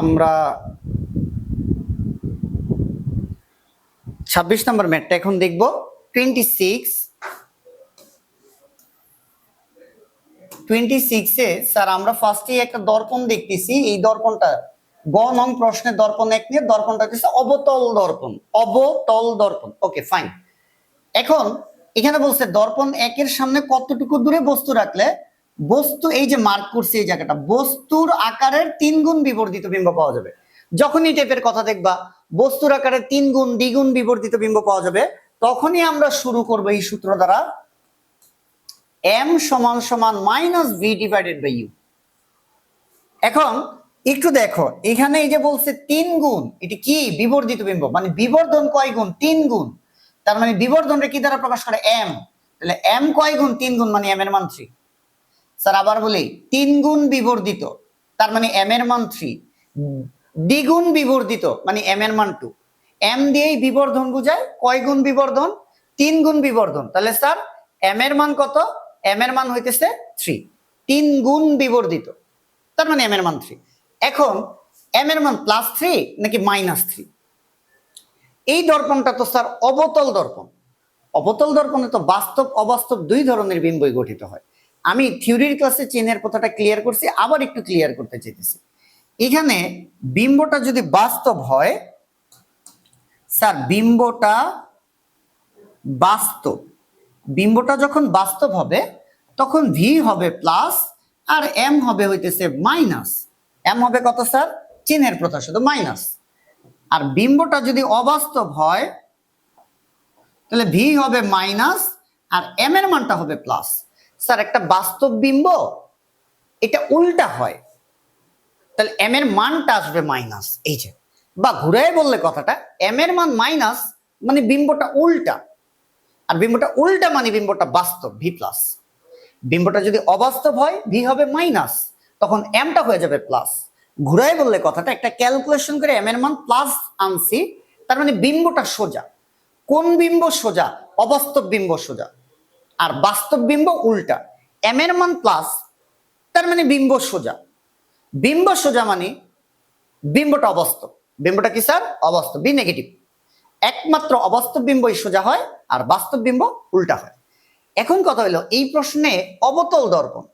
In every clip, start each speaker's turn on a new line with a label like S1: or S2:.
S1: আমরা 26 নম্বর ম্যাথটা এখন দেখব। 26 এ স্যার আমরা ফার্স্টেই একটা দর্পণ দেখতেছি। এই দর্পণটা গ নং প্রশ্নের দর্পণ এক নিয়ে, দর্পণটা হচ্ছে অবতল দর্পণ। অবতল দর্পণ, ওকে ফাইন। এখন এখানে বলছে দর্পণ একের সামনে কতটুকু দূরে বস্তু রাখলে বস্তু, এই যে মার্ক করছে এই জায়গাটা, বস্তুর আকারের 3 গুণ বিবর্ধিত বিম্ব পাওয়া যাবে। যখন এই টাইপের কথা দেখবা বস্তুর আকারে 3 গুণ দ্বিগুণ বিবর্ধিত বিম্ব পাওয়া যাবে, তখনই আমরা শুরু করব এই সূত্র দ্বারা, m সমান সমান minus V divided by U. এখন একটু দেখো এখানে এই যে বলছে 3 গুণ, এটা কি বিবর্ধিত বিম্ব, মানে বিবর্ধন কয় গুণ? 3 গুণ। তার মানে বিবর্ধনটা কি দ্বারা প্রকাশ করে? m। তাহলে m কয় গুণ? 3 গুণ, মানে m এর মান 3। স্যার আবার বলি, 3 গুণ বিবর্ধিত তার মানে m এর মান 3, দ্বিগুণ বিবর্ধিত মানে m এর মান 2। m দিয়েই বিবর্ধন বোঝায়। কয় গুণ বিবর্ধন? 3 গুণ বিবর্ধন। তাহলে স্যার m এর মান কত? m এর মান হইতেছে 3, 3 গুণ বিবর্ধিত তার মানে m এর মান 3। এখন m এর মান +3 নাকি -3? এই দর্পণটা তো স্যার অবতল দর্পণ। অবতল দর্পণে তো বাস্তব অবাস্তব দুই ধরনের বিম্বই গঠিত হয়। আমি থিওরির ক্লাসে চেনের কথাটা ক্লিয়ার করছি, আবার একটু ক্লিয়ার করতে চাইতেছি। এখানে বিম্বটা যদি বাস্তব হয়, স্যার বিম্বটা বাস্তব, বিম্বটা যখন বাস্তব হবে তখন ভি হবে প্লাস আর এম হবে হইতেছে মাইনাস। এম হবে কত স্যার? চিহ্নের প্রথা শুধু মাইনাস। আর বিম্বটা যদি অবাস্তব হয় তাহলে ভি হবে মাইনাস আর এম এর মানটা হবে প্লাস। স্যার একটা বাস্তব বিম্ব এটা উল্টা হয়, তাহলে এম এর মানটা আসবে মাইনাস। এই যে, বা ঘুরাই বললে কথাটা, এম এর মান মাইনাস মানে বিম্বটা উল্টা, আর বিম্বটা উল্টা মানে বিম্বটা বাস্তব, ভি প্লাস। বিম্বটা যদি অবাস্তব হয় ভি হবে মাইনাস, তখন এমটা হয়ে যাবে প্লাস। ঘুরাই বললে কথাটা, একটা ক্যালকুলেশন করে এম এর মান প্লাস আনছি, তার মানে বিম্বটা সোজা। কোন বিম্ব সোজা? অবাস্তব বিম্ব সোজা, আর বাস্তব বিম্ব উল্টা। এম এর মান প্লাস তার মানে বিম্ব সোজা। বিম্ব সোজা মানে বিম্বটা অবাস্তব। বিম্বটা কি স্যার? অবাস্তব, বি নেগেটিভ। একমাত্র অবাস্তব বিম্বই সোজা হয় আর বাস্তব বিম্ব উল্টা হয়। এখন কথা হলো এই প্রশ্নে অবতল দর্পণ,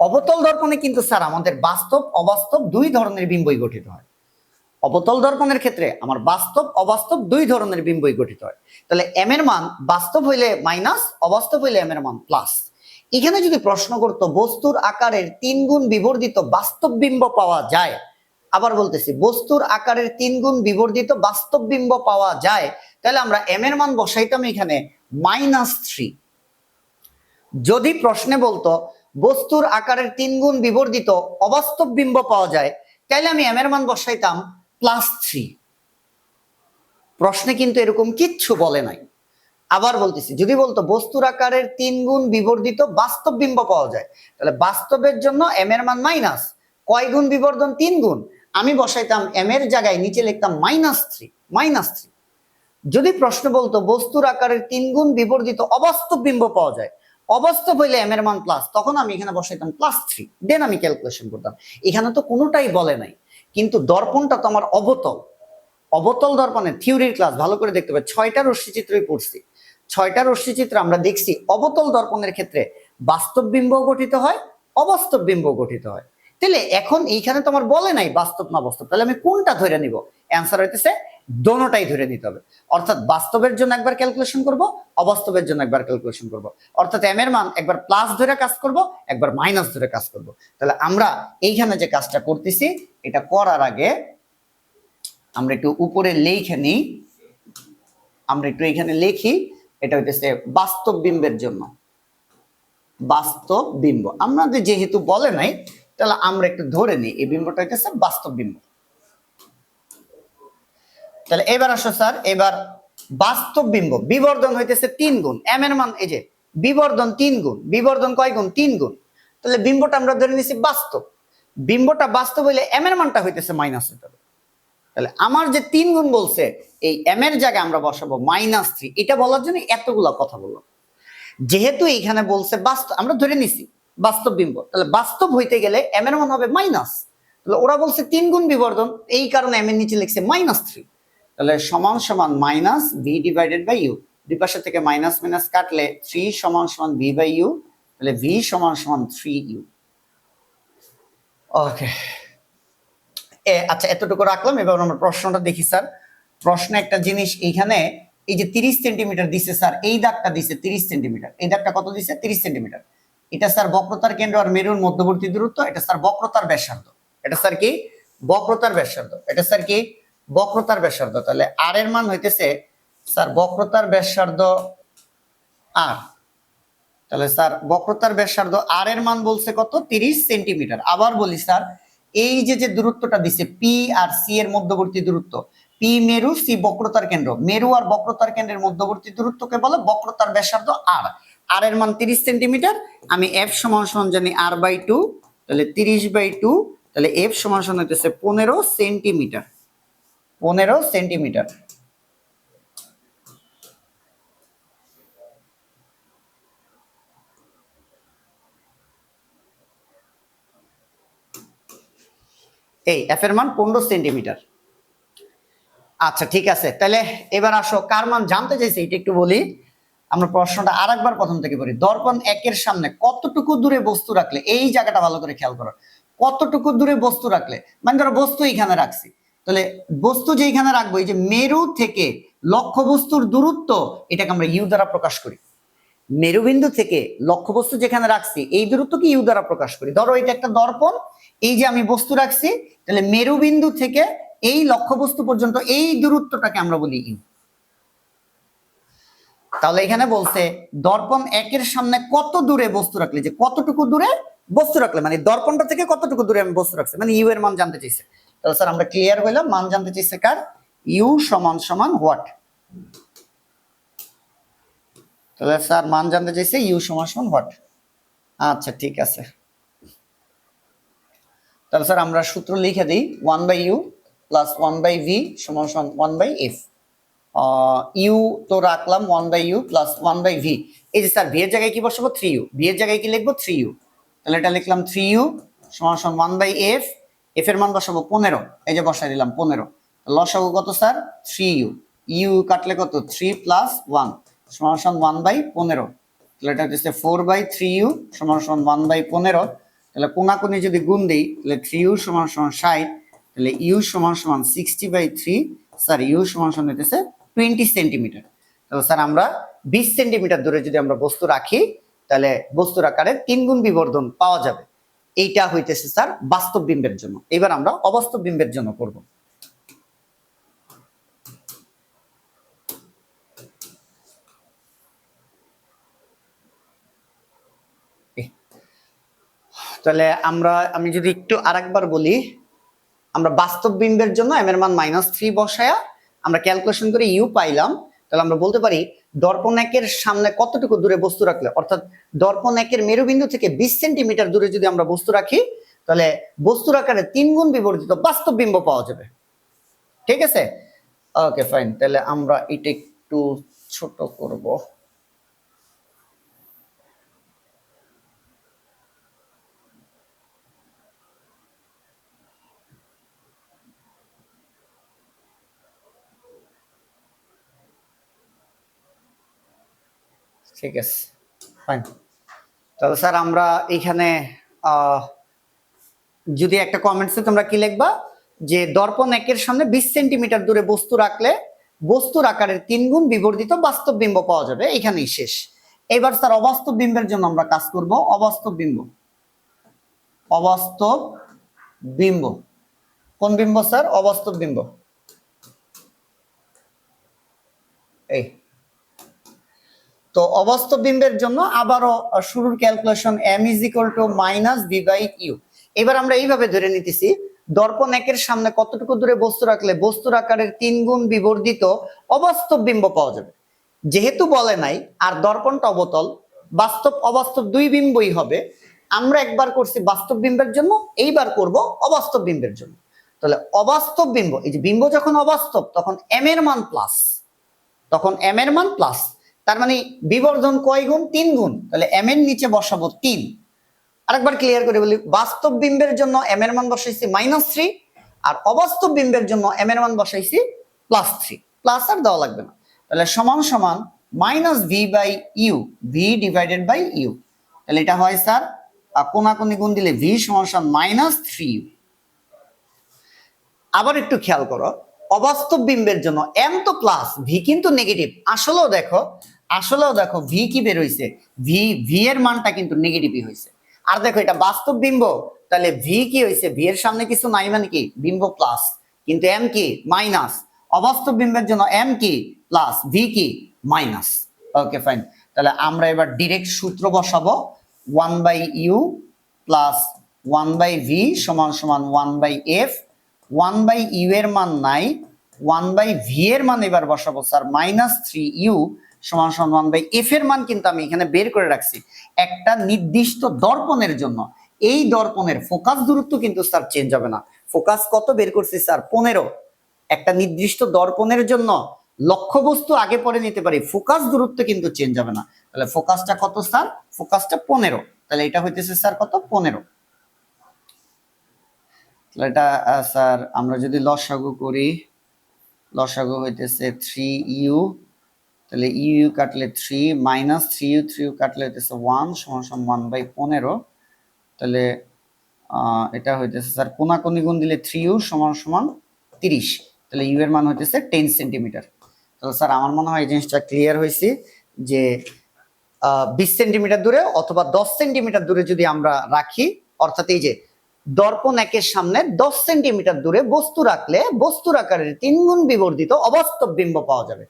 S1: অবতল দর্পণে কিন্তু স্যার আমাদের বাস্তব অবাস্তব দুই ধরনের বিম্বই গঠিত হয়। অবতল দর্পণের ক্ষেত্রে আমার বাস্তব অবাস্তব দুই ধরনের বিম্বই গঠিত হয়। তাহলে এম এর মান বাস্তব হইলে মাইনাস, অবাস্তব হইলে এম এর মান প্লাস। এখানে যদি প্রশ্ন করতো বস্তুর আকারের 3 গুণ বিবর্ধিত বাস্তব বিম্ব পাওয়া যায়, আবার বলতেছি বস্তুর আকারের 3 গুণ বিবর্ধিত বাস্তব বিম্ব পাওয়া যায়, তাহলে আমরা এম এর মান বসাইতাম এখানে -3। যদি প্রশ্নে বলতো বস্তুর আকারের 3 গুণ বিবর্ধিত অবাস্তব বিম্ব পাওয়া যায়, তাহলে আমি এম এর মান বসাইতাম +3। প্রশ্নে কিন্তু এরকম কিচ্ছু বলে নাই। আবার বলতেছি, যদি বলতো বস্তুর আকারের 3 গুণ বিবর্ধিত বাস্তব বিম্ব পাওয়া যায়, তাহলে বাস্তবের জন্য এম এর মান মাইনাস। কয় গুণ বিবর্ধন? 3 গুণ। আমি বসাইতাম এম এর জায়গায় নিচে লিখতাম -3। যদি প্রশ্ন বলতো বস্তুর আকারের 3 গুণ বিবর্ধিত অবাস্তব বিম্ব পাওয়া যায়, অবাস্তব হইলে এম এর মান প্লাস, তখন আমি এখানে বসাইতাম +3, দেন আমি ক্যালকুলেশন করতাম। এখানে তো কোনোটাই বলে নাই, কিন্তু দর্পণটা তো আমার অবতল। অবতল দর্পণের থিওরির ক্লাস ভালো করে দেখতে হবে, 6টা রশ্মিচিত্রই পড়ছি। 6টা রশ্মিচিত্র আমরা দেখছি অবতল দর্পণের ক্ষেত্রে বাস্তব বিম্ব গঠিত হয়, অবাস্তব বিম্ব গঠিত হয়। তাহলে এখন এইখানে তো আমার বলে নাই বাস্তব না বাস্তব, তাহলে আমি কোনটা ধরে নিব? অ্যান্সার হইতেছে দোনোটাই ধরে নিতে হবে। অর্থাৎ বাস্তবের জন্য একবার ক্যালকুলেশন করব, অবাস্তবের জন্য একবার ক্যালকুলেশন করব। অর্থাৎ এম এর মান একবার প্লাস ধরে কাজ করব, একবার মাইনাস ধরে কাজ করব। তাহলে আমরা এইখানে যে কাজটা করতেছি, এটা করার আগে আমরা একটু উপরে লিখে নিই। আমরা একটু এখানে লিখি, এটা হইতেছে বাস্তব বিম্বের জন্য। বাস্তব বিম্ব আমাদের যেহেতু বলে নাই, তাহলে আমরা একটু ধরে নিই এই বিম্বটা হইতেছে বাস্তব বিম্ব। তাহলে এবার আসো স্যার, এবার বাস্তব বিম্ব বিবর্ধন হইতেছে 3 গুণ। এম এর মান এই যে বিবর্ধন 3 গুণ। বিবর্ধন কয় গুণ? 3 গুণ। তাহলে বিম্বটা আমরা ধরে নিছি বাস্তব। বিম্বটা বাস্তব হইলে এম এর মানটা হইতেছে মাইনাস হইতে হবে। তাহলে আমার যে 3 গুণ বলছে, এই এম এর জায়গায় আমরা বসাবো -3। এটা বলার জন্য এতগুলা কথা বললাম। যেহেতু এইখানে বলছে বাস্তব, আমরা ধরে নিছি বাস্তব বিম্ব, তাহলে বাস্তব হইতে গেলে এম এর মান হবে মাইনাস। তাহলে ওরা বলছে 3 গুণ বিবর্ধন, এই কারণে এম এর নিচে লিখছে -3। তাহলে সমান সমান minus V divided by U, দুই পাশে থেকে মাইনাস মাইনাস কাটলে 3 সমান সমান ভি বাই ইউ, তাহলে ভি সমান সমান 3u। ওকে, আচ্ছা এতটুকু রাখলাম। এবার আমরা প্রশ্নটা দেখি স্যার। প্রশ্নে একটা জিনিস, এইখানে এই যে 30 সেন্টিমিটার দিছে স্যার, এই দাগটা দিছে 30 সেন্টিমিটার, এই দাগটা কত দিছে 30 সেন্টিমিটার। এটা স্যার বক্রতার কেন্দ্র আর মেরুর মধ্যবর্তী দূরত্ব, এটা স্যার বক্রতার ব্যাসার্ধ, এটা স্যার কি বক্রতার ব্যাসার্ধ, এটা স্যার কি বক্রতার ব্যাসার্ধ। তাহলে আর এর মান হইতেছে স্যার বক্রতার ব্যাসার্ধ আর, তাহলে স্যার বক্রতার ব্যাসার্ধ আর এর মান বলছে কত 30 সেন্টিমিটার। আবার বলি স্যার, এই যে যে দূরত্বটা দিছে পি আর সি এর মধ্যবর্তী দূরত্ব, পি মেরু সি বক্রতার কেন্দ্র, মেরু আর বক্রতার কেন্দ্রের মধ্যবর্তী দূরত্বকে বলে বক্রতার ব্যাসার্ধ আর। আর এর মান 30 সেন্টিমিটার, আমি এফ সমান সমান জানি আর বাই 2, তাহলে 30/2, তাহলে এফ সমান সমান হইতেছে 15 সেন্টিমিটার, 15 সেন্টিমিটার। এই এফ এর মান 15 সেন্টিমিটার। আচ্ছা ঠিক আছে, তাহলে এবার আসো কার মান জানতে চাইছে এটা একটু বলি। আমরা প্রশ্নটা আরেকবার প্রথম থেকে বলি। দর্পণ একের সামনে কতটুকু দূরে বস্তু রাখলে, এই জায়গাটা ভালো করে খেয়াল করো, কতটুকু দূরে বস্তু রাখলে, মানে ধরো বস্তু এইখানে রাখছি, তাহলে বস্তু যেখানে রাখবো, এই যে মেরু থেকে লক্ষ্যবস্তুর দূরত্ব, এটাকে আমরা ইউ দ্বারা প্রকাশ করি। মেরুবিন্দু থেকে লক্ষ্যবস্তু যেখানে রাখছি এই দূরত্বকে ইউ দ্বারা প্রকাশ করি। ধরো এটা একটা দর্পণ, এই যে আমি বস্তু রাখছি, তাহলে মেরুবিন্দু থেকে এই লক্ষ্যবস্তু পর্যন্ত এই দূরত্বটাকে আমরা বলি ইউ। তাহলে এখানে বলছে দর্পণ একের সামনে কত দূরে বস্তু রাখলে, যে কতটুকু দূরে বস্তু রাখলে, মানে দর্পণটা থেকে কতটুকু দূরে আমি বস্তু রাখছি, মানে ইউ এর মান জানতে চাইছে। তাহলে স্যার আমরা ক্লিয়ার হইলাম, মান জানতে চাইছে কার, ইউ সমান সমান হোয়াট। তাহলে স্যার মান জানতে চাইছে ইউ সমান সমান হোয়াট। আচ্ছা ঠিক আছে, তাহলে স্যার আমরা সূত্র লিখে দিই, 1/u প্লাস 1/v সমান সমান 1/f। ইউ তো রাখলাম 1/u প্লাস 1/v। এই যে স্যার ভি এর জায়গায় কি বসাবো 3u, ভি এর জায়গায় কি লিখবো 3u, তাহলে এটা লিখলাম 3u সমান সমান 1/f, এফ এর মান বসাবো 15, এই যে বসাই দিলাম 15। লসাগু কত স্যার 3u, ইউ কাটলে কত 3 প্লাস 1 সমান সমান 1/15, তাহলে এটা হচ্ছে 4/3u সমান সমান 1/15। তাহলে কোনাকুনি যদি গুণ দিই, তাহলে 3u সমান সমান 60, তাহলে ইউ সমান সমান 60/3, স্যার ইউ সমান সমান হইতেছে 20 সেন্টিমিটার। তাহলে স্যার আমরা 20 সেন্টিমিটার দূরে যদি আমরা বস্তু রাখি, তাহলে বস্তুর আকারে 3 গুণ বিবর্ধন পাওয়া যাবে। এইটা হইতেছে স্যার বাস্তব বিম্বের জন্য। এবার আমরা অবাস্তব বিম্বের জন্য করব। তাহলে আমি যদি একটু আরেকবার বলি, আমরা বাস্তব বিম্বের জন্য এম এর মান -3 বসায়া আমরা ক্যালকুলেশন করে ইউ পাইলাম। তাহলে আমরা বলতে পারি দর্পণ একের সামনে কতটুকু দূরে বস্তু রাখলে, অর্থাৎ দর্পণ একের মেরুবিন্দু থেকে 20 সেন্টিমিটার দূরে যদি আমরা বস্তু রাখি, তাহলে বস্তুর আকারে 3 গুণ বিবর্ধিত বাস্তব বিম্ব পাওয়া যাবে। ঠিক আছে, ওকে ফাইন। তাহলে আমরা এটা একটু ছোট করব। ঠিক আছে ফাইন। তাহলে স্যার আমরা এখানে যদি একটা কমেন্টসে তোমরা কি লিখবা, যে দর্পণ একের সামনে 20 সেন্টিমিটার দূরে বস্তু রাখলে বস্তুর আকারের 3 গুণ বিবর্ধিত বাস্তব বিম্ব পাওয়া যাবে। এখানেই শেষ। এবার স্যার অবাস্তব বিম্বের জন্য আমরা কাজ করব। অবাস্তব বিম্ব, অবাস্তব বিম্ব কোন বিম্ব স্যার, অবাস্তব বিম্ব এই। তো অবাস্তব বিম্বের জন্য আবারও শুরুর ক্যালকুলেশন m = -v/u। এবার আমরা এইভাবে ধরে নিতেছি দর্পণ একের সামনে কতটুকু দূরে বস্তু রাখলে বস্তুর আকারের 3 গুণ বিবর্ধিত অবাস্তব বিম্ব পাওয়া যাবে। যেহেতু বলে নাই আর দর্পণটা অবতল, বাস্তব অবাস্তব দুই বিম্বই হবে। আমরা একবার করছি বাস্তব বিম্বের জন্য, এইবার করব অবাস্তব বিম্বের জন্য। তাহলে অবাস্তব বিম্ব, এই যে বিম্ব যখন অবাস্তব তখন m এর মান প্লাস, তখন m এর মান প্লাস, তার মানে বিবর্ধন কয় গুণ 3 গুণ, তাহলে m এর নিচে বসাবো 3, আরেকবার ক্লিয়ার করে বলি, বাস্তব বিম্বের জন্য এম এর মান বসাইছি -3, আর অবাস্তব বিম্বের জন্য এম এর মান বসাইছি +3, প্লাস আর দেওয়া লাগবে না। তাহলে সমান সমান -v/u, v divided by U. তাহলে এটা হয় স্যার কোনাকুনি গুণ দিলে v সমান -3u। আবার একটু খেয়াল করো, অবাস্তব বিম্বের জন্য m তো প্লাস, v কিন্তু নেগেটিভ। আসলেও দেখো v কি বের হইছে, v এর মানটা কিন্তু নেগেটিভই হইছে। আর দেখো এটা বাস্তব বিম্ব, তাহলে v কি হইছে, v এর সামনে কিছু নাই মানে কি বিম্ব প্লাস, কিন্তু m কি মাইনাস। অবাস্তব বিম্বের জন্য m কি প্লাস, v কি মাইনাস। ওকে ফাইন, তাহলে আমরা এবার ডাইরেক্ট সূত্র বসাবো, 1/u প্লাস 1/v সমান সমান 1/f। 1/u এর মান নাই, 1/v এর মান এবার বসাবো স্যার -3u সমান সমান 1/f এর মান কিন্তু আমি এখানে বের করে রাখছি একটা নির্দিষ্ট দর্পণের জন্য। এই দর্পণের ফোকাস দূরত্ব কিন্তু স্যার চেঞ্জ হবে না। ফোকাস কত বের করছি স্যার 15। একটা নির্দিষ্ট দর্পণের জন্য লক্ষ্যবস্তু আগে পরে নিতে পারি, ফোকাস দূরত্ব কিন্তু চেঞ্জ হবে না। তাহলে ফোকাসটা কত স্যার, ফোকাসটা 15। তাহলে এটা হইতেছে স্যার কত 15। এটা স্যার আমরা যদি লসাগু করি, লসাগু হইতেছে 3u, তাহলে ইউ কাটলে 3 -3u, 3u কাটলে হইতেছে 1 সমান সমান 1/15। তাহলে এটা হইতেছে স্যার কোনাকুনি গুণ দিলে 3u সমান সমান 30। তাহলে ইউ এর মান হইতেছে 10 সেন্টিমিটার। তাহলে স্যার আমার মনে হয় এই জিনিসটা ক্লিয়ার হয়েছে যে 20 সেন্টিমিটার দূরে অথবা 10 সেন্টিমিটার দূরে যদি আমরা রাখি, অর্থাৎ এই যে দর্পণ একের সামনে 10 সেন্টিমিটার দূরে বস্তু রাখলে বস্তুর আকারের 3 গুণ বিবর্ধিত অবাস্তব বিম্ব পাওয়া যাবে।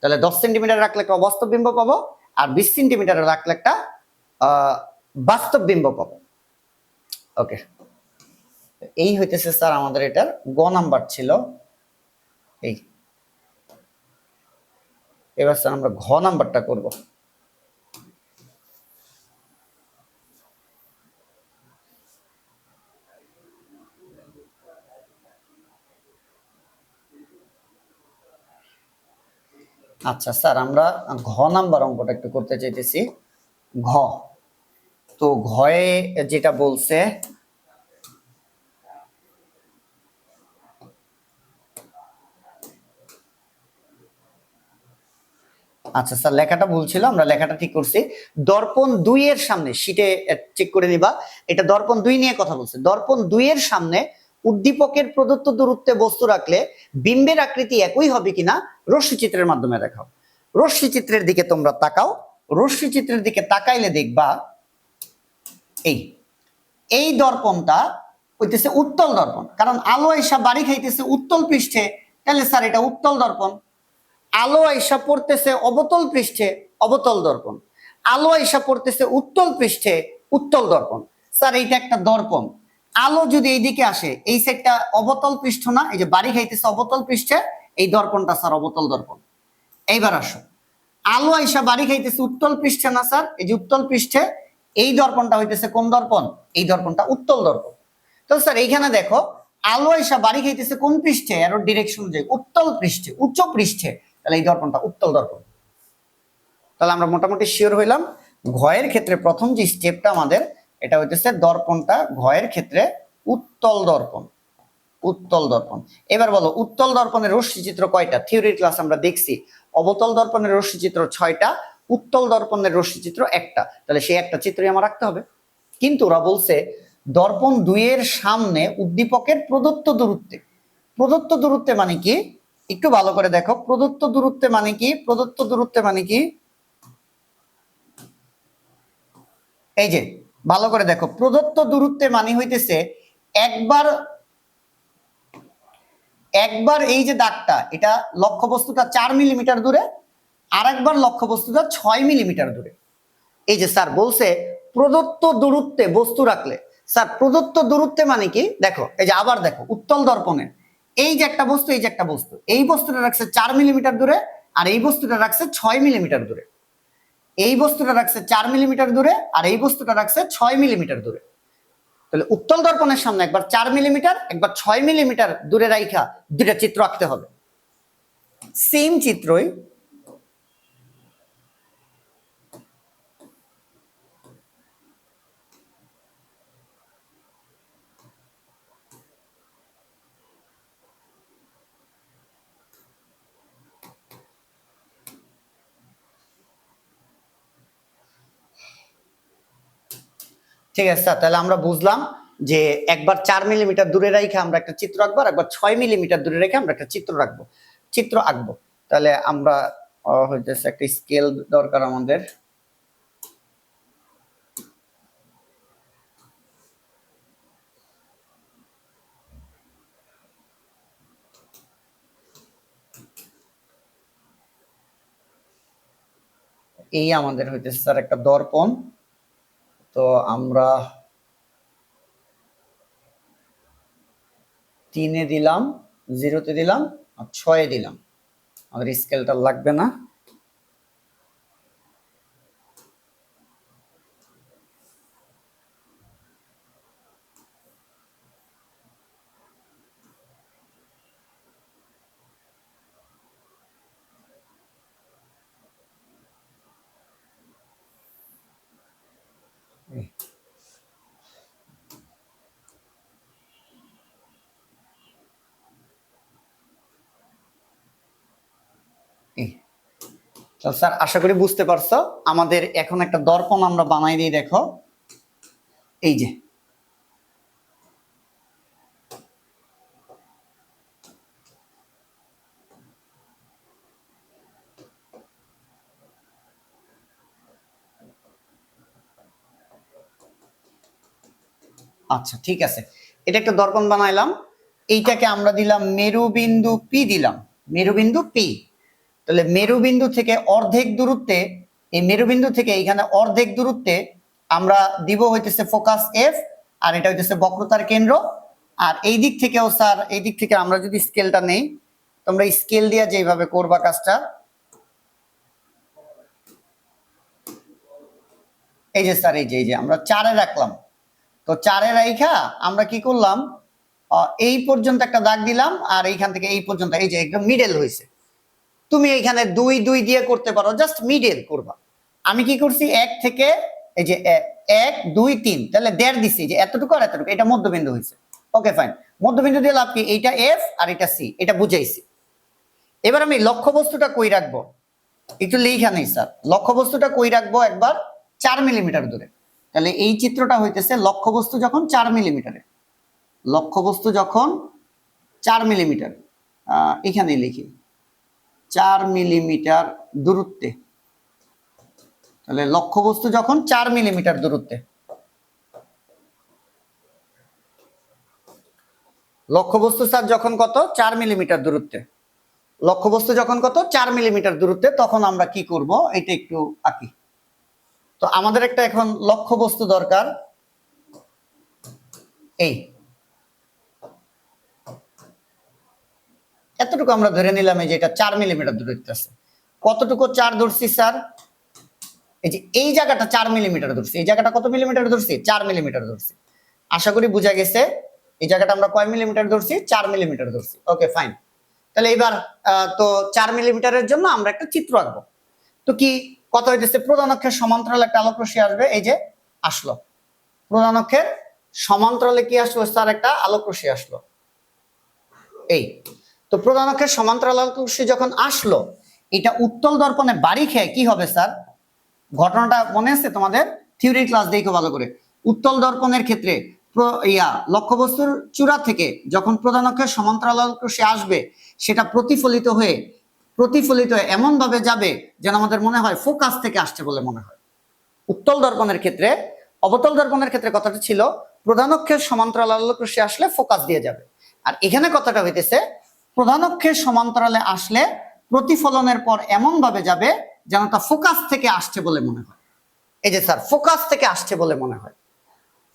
S1: তাহলে 10 সেন্টিমিটার রাখলে একটা অবাস্তব বিম্ব পাবো, আর 20 সেন্টিমিটার রাখলে একটা বাস্তব বিম্ব পাবো। ওকে, এই হইতেছে স্যার আমাদের এটার গ নাম্বার ছিল। এই এবার স্যার আমরা ঘ নাম্বারটা করব। আচ্ছা স্যার আমরা ঘ নাম্বার অঙ্কটা একটু করতে চাইতেছি। ঘ, তো ঘয়ে যেটা বলছে, আচ্ছা স্যার লেখাটা ভুল ছিল, আমরা লেখাটা ঠিক করছি। দর্পণ 2 এর সামনে, শীটে চেক করে নিবা, এটা দর্পণ 2 নিয়ে কথা বলছে। দর্পণ 2 এর সামনে উদ্দীপকের প্রদত্ত দূরত্বে বস্তু রাখলে বিম্বের আকৃতি একই হবে কিনা রশ্মি চিত্রের মাধ্যমে দেখাও। রশ্মি চিত্রের দিকে তোমরা তাকাও, রশ্মি চিত্রের দিকে তাকাইলে দেখবা এই এই দর্পণটা হইতেছে উত্তল দর্পণ, কারণ আলো আইসা বাড়ি খাইতেছে উত্তল পৃষ্ঠে, তাহলে স্যার এটা উত্তল দর্পণ। আলো আইসা পড়তেছে অবতল পৃষ্ঠে, অবতল দর্পণ। আলো আইসা পড়তেছে উত্তল পৃষ্ঠে, উত্তল দর্পণ। স্যার এইটা একটা দর্পণ, আলো যদি এইদিকে আসে, এই সাইডটা অবতল পৃষ্ঠ না, এই যে বাড়ি খাইতেছে অবতল পৃষ্ঠে, এই দর্পণটা স্যার অবতল দর্পণ। এইবার আসো, আলো আইসা বাড়ি খাইতেছে উত্তল পৃষ্ঠে না স্যার, এই যে উত্তল পৃষ্ঠে, এই দর্পণটা হইতেছে কোন দর্পণ, এই দর্পণটা উত্তল দর্পণ। তো স্যার এইখানে দেখো আলো আইসা বাড়ি খাইতেছে কোন পৃষ্ঠে, এর ডিরেকশন অনুযায়ী উত্তল পৃষ্ঠে, উচ্চ পৃষ্ঠে, তাহলে এই দর্পণটা উত্তল দর্পণ। তাহলে আমরা মোটামুটি শিওর হইলাম ঘয়ের ক্ষেত্রে প্রথম যে স্টেপটা আমাদের, এটা হইতেছে দর্পণটা ঘয়ের ক্ষেত্রে উত্তল দর্পণ, উত্তল দর্পণ। এবার বলো উত্তল দর্পণের রশ্মি চিত্র কয়টা? থিওরির ক্লাস আমরা দেখছি অবতল দর্পণের রশ্মি চিত্র 6টা, উত্তল দর্পণের রশ্মি চিত্র 1টা। তাহলে সেই একটা চিত্রই আমার রাখতে হবে। কিন্তু ওরা বলছে দর্পণ 2 এর সামনে উদ্দীপকের প্রদত্ত দূরত্বে, প্রদত্ত দূরত্বে মানে কি একটু ভালো করে দেখো, প্রদত্ত দূরত্বে মানে কি, প্রদত্ত দূরত্বে মানে কি, এই যে ভালো করে দেখো, প্রদত্ত দূরত্বে মানে হইতেছে একবার এই যে দাগটা, এটা লক্ষ্যবস্তুটা 4 মিলিমিটার দূরে, আর একবার লক্ষ্যবস্তুটা 6 মিলিমিটার দূরে। এই যে স্যার বলছে প্রদত্ত দূরত্বে বস্তু রাখলে, স্যার প্রদত্ত দূরত্বে মানে কি দেখো, এই যে আবার দেখো উত্তল দর্পণে এই যে একটা বস্তু, এই যে একটা বস্তু, এই বস্তুটা রাখছে 4 মিলিমিটার দূরে, আর এই বস্তুটা রাখছে 6 মিলিমিটার দূরে। এই বস্তুটা রাখছে 4 মিলিমিটার দূরে, আর এই বস্তুটা রাখছে 6 মিলিমিটার দূরে। তাহলে উত্তল দর্পণের সামনে একবার 4 মিলিমিটার, একবার 6 মিলিমিটার দূরে রাইখা দুইটা চিত্র আঁকতে হবে। সেম চিত্রই ঠিক আছে স্যার, তাহলে আমরা বুঝলাম যে একবার 4 মিলিমিটার দূরে রেখে আমরা একটা চিত্র আঁকবো, আর একবার 6 মিলিমিটার দূরে রেখে আমরা একটা চিত্র আঁকবো। তাহলে আমরা হইতেছে একটা স্কেল দরকার আমাদের। এই আমাদের হইতেছে স্যার একটা দর্পণ। তো আমরা 3-এ দিলাম, 0-তে দিলাম, আর 6-এ দিলাম। আমাদের স্কেলটা লাগবে না। স্যার আশা করি বুঝতে পারছো। আমাদের এখন একটা দর্পণ আমরা বানাই দিই, দেখো এই যে। আচ্ছা ঠিক আছে, এটা একটা দর্পণ বানাইলাম। এইটাকে আমরা দিলাম মেরুবিন্দু পি, দিলাম মেরুবিন্দু পি। তাহলে মেরুবিন্দু থেকে অর্ধেক দূরত্বে, এই মেরুবিন্দু থেকে এইখানে অর্ধেক দূরত্বে আমরা দিব হইতেছে ফোকাস এফ, আর এটা হইতেছে বক্রতার কেন্দ্র। আর এই দিক থেকেও স্যার, এই দিক থেকে আমরা যদি স্কেলটা নেই, তোমরা স্কেল দিয়ে যেভাবে করবা কাজটা, এই যে স্যার, এই যে আমরা 4-এ রাখলাম। তো 4-এ রাইখা আমরা কি করলাম, এই পর্যন্ত একটা দাগ দিলাম, আর এইখান থেকে এই পর্যন্ত, এই যে একদম মিডল হয়েছে। তুমি এইখানে 2-2 দিয়ে করতে পারো, জাস্ট মিডল করবা। আমি কি করছি, 1 থেকে এই যে 1 2 3, তাহলে 1.5 দিছি, যে এতটুকু আর এতটুকু, এটা মধ্যবিন্দু হয়েছে। ওকে ফাইন, মধ্যবিন্দু দিয়ে লাভ কি, এইটা এফ আর এটা সি, এটা বুঝাইছি। এবার আমি লক্ষ্যবস্তুটা কই রাখবো, একটু লেখা নেই স্যার। লক্ষ্যবস্তুটা কই রাখবো, একবার 4 মিলিমিটার দূরে। তাহলে এই চিত্রটা হইতেছে লক্ষ্যবস্তু যখন 4 মিলিমিটারে, লক্ষ্যবস্তু যখন 4 মিলিমিটার, এখানে লিখি 4 মিলিমিটার দূরত্বে। তাহলে লক্ষ্যবস্তু যখন 4 মিলিমিটার দূরত্বে, লক্ষ্যবস্তু স্যার যখন কত, 4 মিলিমিটার দূরত্বে, লক্ষ্যবস্তু যখন কত 4 মিলিমিটার দূরত্বে, তখন আমরা কি করব, এটা একটু আঁকি। তো আমাদের একটা এখন লক্ষ্যবস্তু দরকার। এই এতটুকু আমরা ধরে নিলাম, এই যে এটা 4 মিলিমিটার দূরত্বে আছে। কতটুকু 4 ধরছি স্যার, এই যে এই জায়গাটা 4 মিলিমিটার ধরছি। এই জায়গাটা কত মিলিমিটার ধরছি, 4 মিলিমিটার ধরছি। আশা করি বোঝা গেছে। এই জায়গাটা আমরা কয় মিলিমিটার ধরছি, 4 মিলিমিটার ধরছি। Okay fine. তাহলে এবার তো 4 মিলিমিটারের জন্য আমরা একটা চিত্র আঁকবো। তো কি কত হইতেছে, প্রধান অক্ষের সমান্তরাল একটা আলোক রশ্মি আসবে, এই যে আসলো। প্রধান অক্ষের সমান্তরালে কি আসলো স্যার, একটা আলোক রশ্মি আসলো। এই তো প্রধান অক্ষের সমান্তরাল আলোক রশ্মি যখন আসলো, এটা উত্তল দর্পণে বাড়ি খেয়ে কি হবে স্যার, ঘটনাটা মনে আছে তোমাদের, থিওরি ক্লাস দেখো ভালো করে। উত্তল দর্পণের ক্ষেত্রে লক্ষ্যবস্তুর চূড়া থেকে যখন প্রধান অক্ষের সমান্তরাল আলোক রশ্মি আসবে, সেটা প্রতিফলিত এমন ভাবে যাবে যেন আমাদের মনে হয় ফোকাস থেকে আসছে বলে মনে হয়। উত্তল দর্পণের ক্ষেত্রে, অবতল দর্পণের ক্ষেত্রে কথাটা ছিল প্রধান অক্ষের সমান্তরাল আলোক রশ্মি আসলে ফোকাস দিয়ে যাবে। আর এখানে কথাটা হইতেছে প্রধান অক্ষের সমান্তরালে আসলে প্রতিফলনের পর এমন ভাবে যাবে যেন তা ফোকাস থেকে আসছে বলে মনে হয়। এই যে স্যার, ফোকাস থেকে আসছে বলে মনে হয়।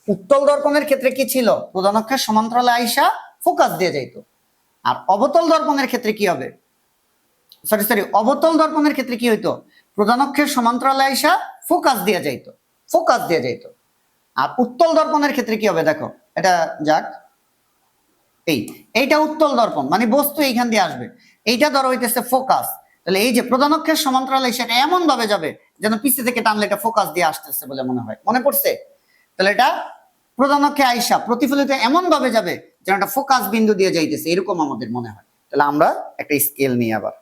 S1: উত্তল দর্পণের ক্ষেত্রে কি ছিল, প্রধান অক্ষের সমান্তরালে আইসা ফোকাস দিয়ে যাইতো। আর অবতল দর্পণের ক্ষেত্রে কি হবে, সরি অবতল দর্পণের ক্ষেত্রে কি হইতো, প্রধান অক্ষের সমান্তরালে আইসা ফোকাস দিয়ে যাইতো। আর উত্তল দর্পণের ক্ষেত্রে কি হবে, দেখো এটা যাক, এইটা উত্তল দর্পণ, মানে বস্তু এইখান দিয়ে আসবে, এইটা ধরো হইতেছে ফোকাস। তাহলে এই যে প্রধান অক্ষের সমান্তরালে সেটা এমন ভাবে যাবে যেন পিছে থেকে টানলে এটা ফোকাস দিয়ে আসতেছে বলে মনে হয়, মনে পড়ছে। তাহলে এটা প্রধান অক্ষে আইসা প্রতিফলিত এমন ভাবে যাবে যেন এটা ফোকাস বিন্দু দিয়ে যাইতেছে, এরকম আমাদের মনে হয়। তাহলে আমরা একটা স্কেল নিই আবার।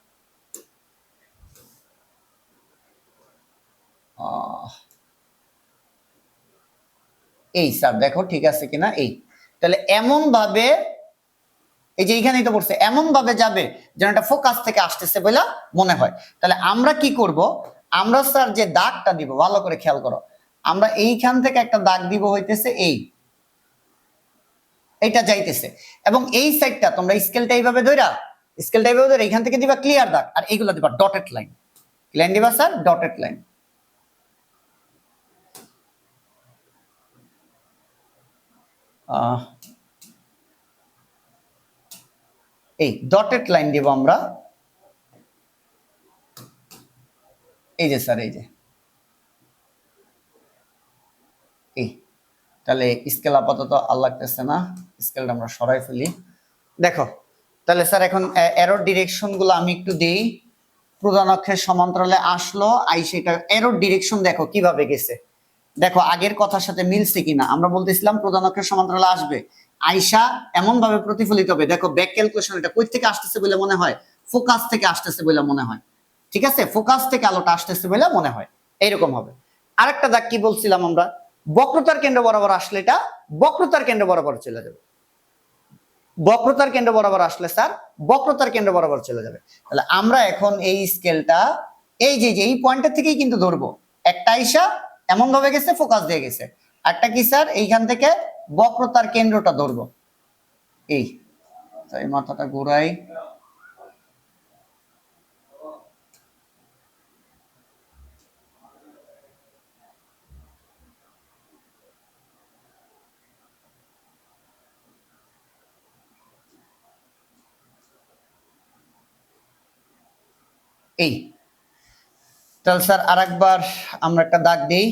S1: এই স্যার দেখো ঠিক আছে কিনা, এই তাহলে এমন ভাবে, এই যে এইখানেই তো পড়ছে, এমন ভাবে যাবে যেন এটা ফোকাস থেকে আসতেছে বলে মনে হয়। তাহলে আমরা কি করব, আমরা স্যার যে দাগটা দিব, ভালো করে খেয়াল করো, আমরা এইখান থেকে একটা দাগ দিব হইতেছে এইটা যাইতেছে, এবং এই সাইডটা তোমরা স্কেলটা এইভাবে ধইরা, এইখান থেকে দিবা ক্লিয়ার দাগ, আর এইগুলো দিবা ডটেড লাইন। লাইন দিবা স্যার ডটেড লাইন। এই ডটেড লাইন দিব আমরা, এই যে স্যার, এই যে এই, তাহলে স্কেল আপাতত আর লাগতেছে না, স্কেলটা আমরা সরাই ফেলি। দেখো তাহলে স্যার এখন এরর ডিরেকশন গুলো আমি একটু দেই। প্রধান অক্ষের সমান্তরালে আসলো, আইসে এটা এরর ডিরেকশন দেখো কিভাবে গেছে, দেখো আগের কথার সাথে মিলছে কিনা। আমরা বলতেছিলাম প্রধান অক্ষের সমান্তরালে আসবে, আইসা এমন ভাবে প্রতিফলিত হবে, দেখো ব্যাক ক্যালকুলেশন এটা কই থেকে আসতেছে বলে মনে হয়, ফোকাস থেকে আসতেছে বলে মনে হয়, ঠিক আছে, ফোকাস থেকে আলোটা আসতেছে বলে মনে হয়, এইরকম হবে। আরেকটা দাগ কি বলছিলাম আমরা, বক্রতার কেন্দ্র বরাবর আসলে এটা বক্রতার কেন্দ্র বরাবর চলে যাবে, বক্রতার কেন্দ্র বরাবর আসলে স্যার বক্রতার কেন্দ্র বরাবর চলে যাবে। তাহলে আমরা এখন এই স্কেলটা এই যে এই পয়েন্টের থেকেই কিন্তু ধরবো, একটা আইসা এমন ভাবে গেছে ফোকাস দিয়ে গেছে, একটা কি স্যার এইখান থেকে বক্রতার কেন্দ্রটা ধরবো, এই তাই মাথাটা ঘুরাই, এই তাহলে স্যার আরেকবার আমরা একটা দাগ দেই।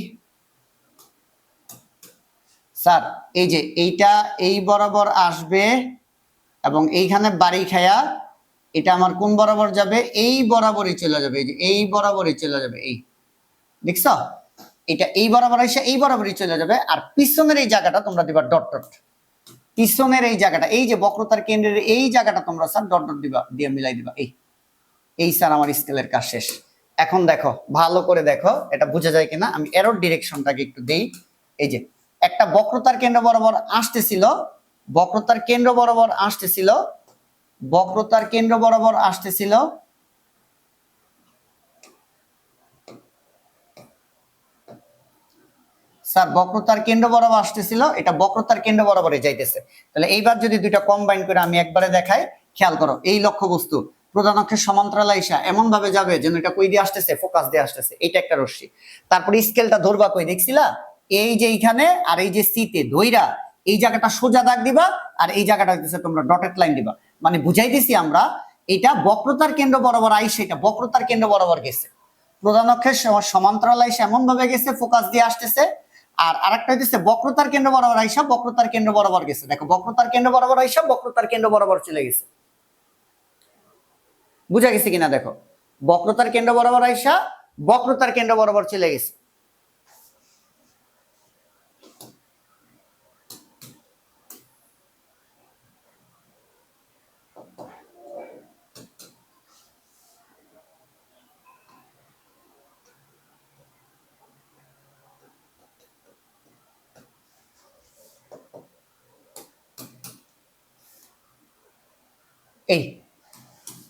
S1: স্যার এই যে এইটা এই বরাবর আসবে এবং এইখানে বাড়ি খায়া এটা আমার কোন বরাবর যাবে, এই বরাবরই চলে যাবে, এই যে এই বরাবরই চলে যাবে, এই দেখছ, এটা এই বরাবর এসে এই বরাবরই চলে যাবে। আর পিছনের এই জায়গাটা তোমরা দিবা ডট ডট, পিছনের এই জায়গাটা, এই যে বক্রতার কেন্দ্রের এই জায়গাটা তোমরা স্যার ডট ডট দিবা, দিয়ে মিলাই দিবা, এই স্যার আমার স্কেলের কাজ শেষ। এখন দেখো ভালো করে দেখো এটা বোঝা যায় কিনা, আমি এরর ডিরেকশনটাকে একটু দেই। এই যে একটা বক্রতার কেন্দ্র বরাবর আসতেছিল, বক্রতার কেন্দ্র বরাবর আসতেছিল, বক্রতার কেন্দ্র বরাবর আসতেছিল, স্যার বক্রতার কেন্দ্র বরাবর আসতেছিল, এটা বক্রতার কেন্দ্র বরাবরে যাইতেছে। তাহলে এইবার যদি দুইটা কম্বাইন করে আমি একবারে দেখাই, খেয়াল করো, এই লক্ষ্যবস্তু প্রধান অক্ষের সমান্তরালে আইসা এমন ভাবে যাবে যেন এটা কই দিয়ে আসতেছে, ফোকাস দিয়ে আসতেছে, এটা একটা রশ্মি। তারপরে স্কেলটা ধরবা কই দেখছিলা, এই যে এইখানে, আর এই যে সিতে ধইরা এই জায়গাটা সোজা দাগ দিবা, আর এই জায়গাটা হইতেছে তোমরা ডটেড লাইন দিবা। মানে বুঝাইতেছি আমরা, এটা বক্রতার কেন্দ্র বরাবর আইসে, এটা বক্রতার কেন্দ্র বরাবর গেছে, প্রধান অক্ষের সমান্তরালে আইসা এমন ভাবে গেছে ফোকাস দিয়ে আসতেছে। আর আরেকটা হইতেছে বক্রতার কেন্দ্র বরাবর আইসা বক্রতার কেন্দ্র বরাবর গেছে, দেখো বক্রতার কেন্দ্র বরাবর আইসা বক্রতার কেন্দ্র বরাবর চলে গেছে, বুঝা গেছে কিনা দেখো, বক্রতার কেন্দ্র বরাবর আইসা বক্রতার কেন্দ্র বরাবর চলে গেছে। এই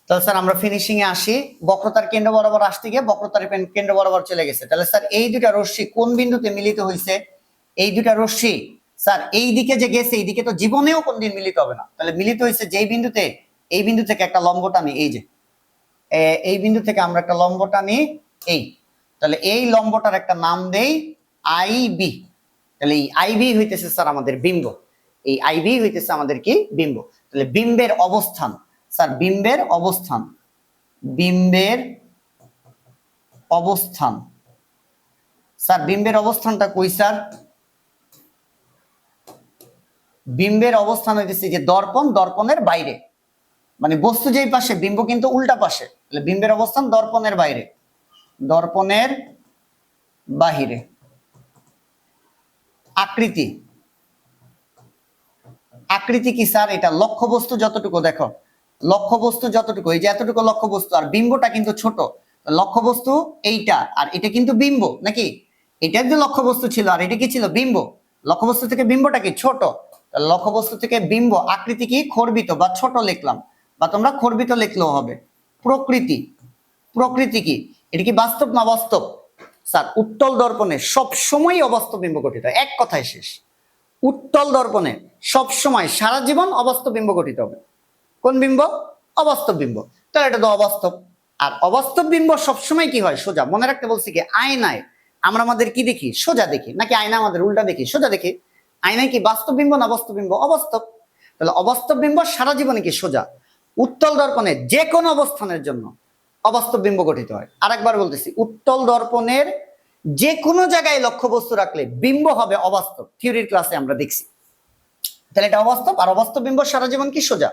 S1: তাহলে স্যার আমরা ফিনিশিং এ আসি, বক্রতার কেন্দ্র বরাবর আসতে গিয়ে বক্রতার কেন্দ্র বরাবর চলে গেছে। তাহলে স্যার এই দুটা রশ্মি কোন বিন্দুতে মিলিত হয়েছে, এই দুটা রশ্মি স্যার এই দিকে যে গেছে, এই দিকে তো জীবনেও কোনদিন মিলিত হবে না। তাহলে মিলিত হয়েছে যেই বিন্দুতে, এই বিন্দু থেকে একটা লম্ব টানি, এই যে এই বিন্দু থেকে আমরা একটা লম্ব টানি, এই তাহলে এই লম্বটার একটা নাম দেই আইবি। তাহলে এই আইবি হইতেছে স্যার আমাদের বিম্ব, এই আইবি হইতেছে আমাদের কি বিম্ব। তাহলে বিম্বের অবস্থান, স্যার বিম্বের অবস্থান, বিম্বের অবস্থান, স্যার বিম্বের অবস্থানটা কই স্যার, বিম্বের অবস্থান হইতেছে যে দর্পণ, দর্পণের বাইরে, মানে বস্তু যেই পাশে বিম্ব কিন্তু উল্টা পাশে, তাহলে বিম্বের অবস্থান দর্পণের বাইরে, দর্পণের বাহিরে। আকৃতি, আকৃতি কি স্যার, এটা লক্ষ্যবস্তু যতটুকু, দেখো লক্ষ্যবস্তু যতটুকু, এই যে এতটুকু লক্ষ্যবস্তু, আর বিম্বটা কিন্তু ছোট, লক্ষ্যবস্তু এইটা, আর এটা কিন্তু বিম্ব নাকি, এটা যে লক্ষ্যবস্তু ছিল আর এটা কি ছিল বিম্ব, লক্ষ্যবস্তু থেকে বিম্বটা কি ছোট, লক্ষ্যবস্তু থেকে বিম্ব আকৃতি কি খর্বিত বা ছোট লিখলাম, বা তোমরা খর্বিত লিখলেও হবে। প্রকৃতি, প্রকৃতি কি এটা কি বাস্তব না বাস্তব? স্যার উত্তল দর্পণে সবসময় অবাস্তব বিম্ব গঠিত হয়, এক কথায় শেষ। উত্তল দর্পণে সবসময় সারা জীবন অবাস্তব বিম্ব গঠিত হবে। কোন বিম্ব? অবাস্তব বিম্ব। তাহলে এটা তো অবাস্তব। আর অবাস্তব বিম্ব সবসময় কি হয়? সোজা। মনে রাখতে বলছি কি, আয়নায় আমরা আমাদের কি দেখি? সোজা দেখি, নাকি আয়না আমাদের উল্টা দেখি? সোজা দেখি। আয়নায় কি বাস্তব বিম্ব না অবাস্তব বিম্ব? অবাস্তব। তাহলে অবাস্তব বিম্ব সারা জীবনে কি সোজা। উত্তল দর্পণে যে কোনো অবস্থানের জন্য অবাস্তব বিম্ব গঠিত হয়। আরেকবার বলতেছি, উত্তল দর্পণের যে কোনো জায়গায় লক্ষ্যবস্তু রাখলে বিম্ব হবে অবাস্তব। থিওরির ক্লাসে আমরা দেখছি। তাহলে এটা অবাস্তব। আর অবাস্তব বিম্ব সারা জীবন কি সোজা।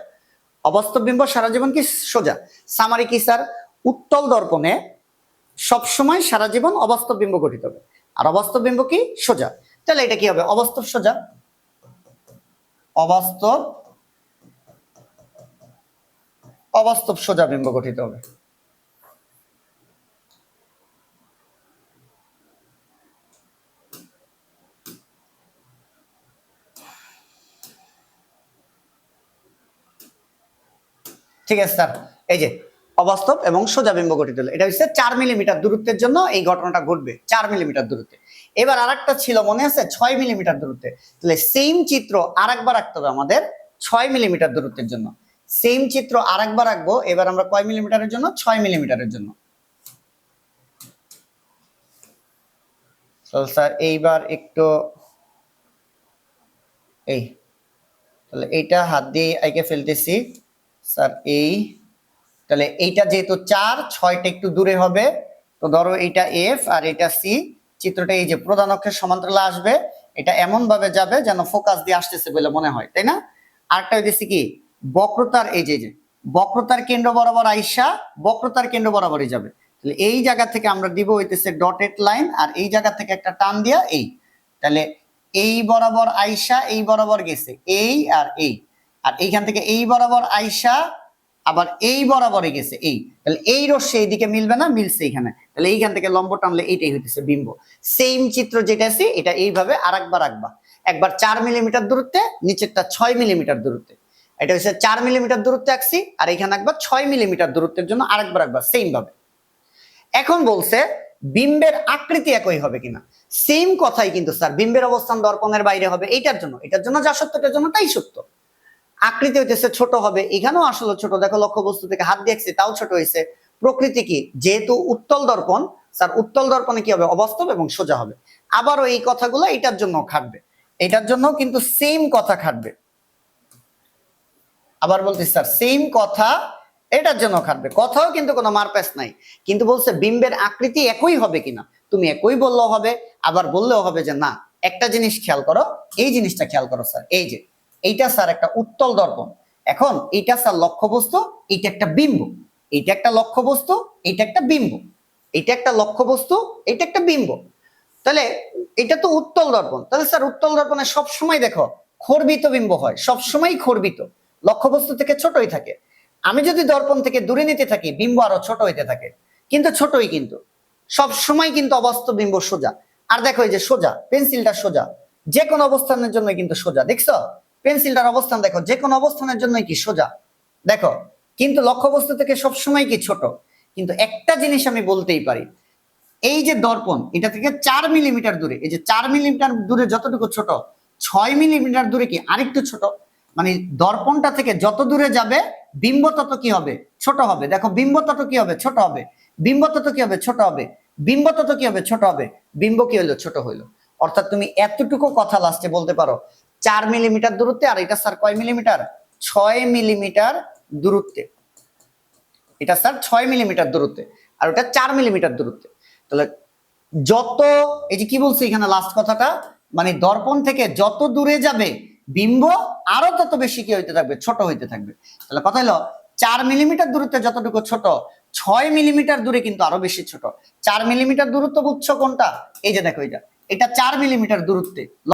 S1: অবাস্তব বিম্ব সারা জীবন কি সোজা। সামারি কি স্যার? উত্তল দর্পণে সবসময় সারা জীবন অবাস্তব বিম্ব গঠিত হবে, আর অবাস্তব বিম্ব কি সোজা। তাহলে এটা কি হবে? অবাস্তব সোজা। অবাস্তব, অবাস্তব সোজা বিম্ব গঠিত হবে। ঠিক আছে স্যার, এই যে অবাস্তব এবং সোজা বিম্ব গঠিত হলো। এটা হচ্ছে 4 মিলিমিটার দূরত্বের জন্য এই ঘটনাটা ঘটবে, 4 মিলিমিটার দূরত্বে। এবার আরেকটা ছিল মনে আছে, 6 মিলিমিটার দূরত্বে। তাহলে সেম চিত্র আরেকবার রাখতে হবে আমাদের 6 মিলিমিটার দূরত্বের জন্য। সেম চিত্র আরেকবার রাখবো। এবার আমরা কয় মিলিমিটারের জন্য? 6 মিলিমিটারের জন্য। স্যার এইবার একটু এই, তাহলে এইটা হাত দিয়ে আইকে ফেলতেছি স্যার। এই তাহলে এইটা যেহেতু 4, 6টা একটু দূরে হবে, তো ধরো এইটা এফ আর এটা সি। চিত্রটা এই যে প্রধান অক্ষের সমান্তরালে আসবে, এটা এমন ভাবে যাবে যেন ফোকাস দিয়ে আসতেছে বলে মনে হয়, তাই না? আরেকটা হইতেছে কি, বক্রতার এই যে বক্রতার কেন্দ্র বরাবর আইসা বক্রতার কেন্দ্র বরাবরই যাবে। তাহলে এই জায়গা থেকে আমরা দিব হইতেছে ডটেড লাইন, আর এই জায়গা থেকে একটা টান দিয়া এই, তাহলে এই বরাবর আইসা এই বরাবর গেছে এই আর এই, আর এইখান থেকে এই বরাবর আইসা আবার এই বরাবরে গেছে এই। তাহলে এই রশ্মি এইদিকে মিলবে না, মিলছে এখানে। তাহলে এইখান থেকে লম্ব টানলে এইটাই হইতেছে বিম্ব। সেম চিত্র যেটা আছে এটা এইভাবে আরেকবার আঁকবা। একবার 4 মিলিমিটার দূরত্বে, নিচেরটা 6 মিলিমিটার দূরত্বে। এটা হচ্ছে 4 মিলিমিটার দূরত্বে আঁকছি, আর এখানে একবার 6 মিলিমিটার দূরত্বের জন্য আরেকবার আঁকবা সেম ভাবে। এখন বলছে বিম্বের আকৃতি একই হবে কিনা। সেম কথাই কিন্তু স্যার, বিম্বের অবস্থান দর্পণের বাইরে হবে এইটার জন্য, এটার জন্য যা সত্য এটার জন্য তাই সত্য। আকৃতি হইতেছে ছোট হবে, এখানেও আসলে ছোট। দেখো লক্ষ্যবস্তু থেকে হাত দেখছি তাও ছোট হয়েছে। প্রকৃতি কি, যেহেতু উত্তল দর্পণ স্যার, উত্তল দর্পণে কি হবে? অবাস্তব এবং সোজা হবে। আবারও এই কথাগুলো এটার জন্য খাটবে, এটার জন্য কিন্তু সেম কথা খাটবে। আবার বলতে স্যার সেম কথা এটার জন্য খাটবে, কথাও কিন্তু কোনো মারপ্যাচ নাই। কিন্তু বলছে বিম্বের আকৃতি একই হবে কিনা। তুমি একই বললেও হবে, আবার বললেও হবে যে না। একটা জিনিস খেয়াল করো, এই জিনিসটা খেয়াল করো স্যার। এই যে এইটা স্যার একটা উত্তল দর্পণ, এখন এইটা স্যার লক্ষ্যবস্তু, এইটা একটা বিম্ব। এইটা একটা লক্ষ্যবস্তু, এইটা একটা বিম্ব। এইটা একটা লক্ষ্যবস্তু, এইটা একটা বিম্ব। তাহলে এটা তো উত্তল দর্পণ। তাহলে স্যার উত্তল দর্পণে সবসময় দেখো খর্বিত বিম্ব হয়, সবসময় খর্বিত, লক্ষ্যবস্তু থেকে ছোটই থাকে। আমি যদি দর্পণ থেকে দূরে নিতে থাকি বিম্ব আরো ছোট হইতে থাকে, কিন্তু ছোটই, কিন্তু সব সময় কিন্তু অবাস্তব বিম্ব সোজা। আর দেখো এই যে সোজা, পেন্সিলটা সোজা, যে কোনো অবস্থানের জন্য কিন্তু সোজা। দেখছো পেন্সিলটার অবস্থান দেখো, যে কোনো অবস্থানের জন্য কি সোজা দেখো। কিন্তু লক্ষ্যবস্তু থেকে সবসময় কি ছোট। কিন্তু একটা জিনিস আমি বলতেই পারি, এই যে দর্পণ এটা থেকে 4 মিলিমিটার দূরে, এই যে 4 মিলিমিটার দূরে যতটুকু ছোট, 6 মিলিমিটার দূরে কি আরেকটু ছোট। মানে দর্পণটা থেকে যত দূরে যাবে বিম্ব তত কি হবে? ছোট হবে। দেখো বিম্ব তত কি হবে? ছোট হবে। বিম্ব তত কি হবে? ছোট হবে। বিম্ব তত কি হবে? ছোট হবে। বিম্ব কি হলো? ছোট হইলো। অর্থাৎ তুমি এতটুকু কথা লাস্টে বলতে পারো 4 মিলিমিটার দূরত্বে, আর এটা স্যার কয় মিলিমিটার? 6 মিলিমিটার দূরত্বে। এটা স্যার 6 মিলিমিটার দূরত্বে, আর ওটা 4 মিলিমিটার দূরত্বে। তাহলে যত, এই যে কি বলছে এখানে লাস্ট কথাটা, মানে দর্পণ থেকে যত দূরে যাবে বিম্ব আরো তত বেশি কি হইতে থাকবে? ছোট হইতে থাকবে। তাহলে কথা হলো 4 মিলিমিটার দূরত্বে যতটুকু ছোট, 6 মিলিমিটার দূরে কিন্তু আরো বেশি ছোট। 4 মিলিমিটার দূরত্ব বুঝছো কোনটা? এই যে দেখো এটা 4 মিলিমিটার দূরত্বে